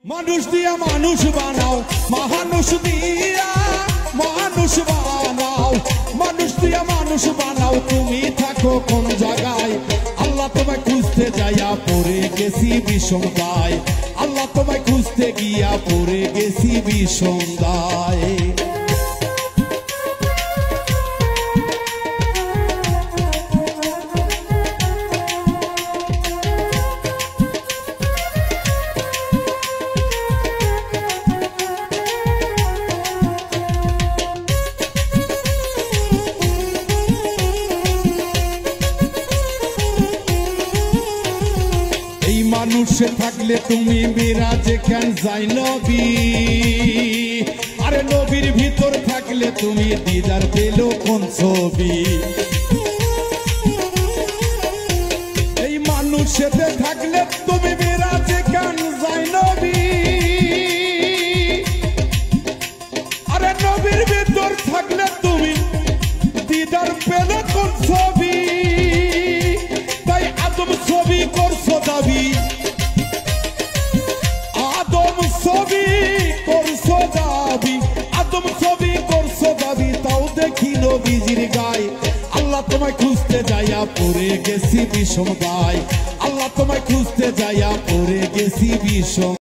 মানুষ দিয়া মানুষ বানাও, মানুষ দিয়া মানুষ বানাও, মানুষ দিয়া মানুষ বানাও। তুমি থাকো কোন জায়গায়? আল্লাহ তোমায় খুঁজতে যাইয়া পড়ে গেছি বিষমদায়, আল্লাহ তোমায় খুঁজতে গিয়া পড়ে গেছি বিষমদায়। মানুষে থাকলে তুমি মিরাজে কেন যাই নবী? আরে নবীর ভিতর থাকলে তুমি দিদার পেল কোন ছবি? এই মানুষেতে থাকলে তুমি মিরাজে কেন যাই নবী? আরে নবীর ভিতর থাকলে তুমি দিদার পেল কোন ছবি? তাই আদম ছবি করছো দাবি, আদম ছবি করছো দাবি, আদম ছবি করছো দাবি, তাও দেখি নবীজির গায়ে। আল্লাহ তোমায় খুঁজতে যাইয়া পড়ে গেছি বিষম গায়, আল্লাহ তোমায় খুঁজতে যাইয়া পড়ে গেছি বিষম।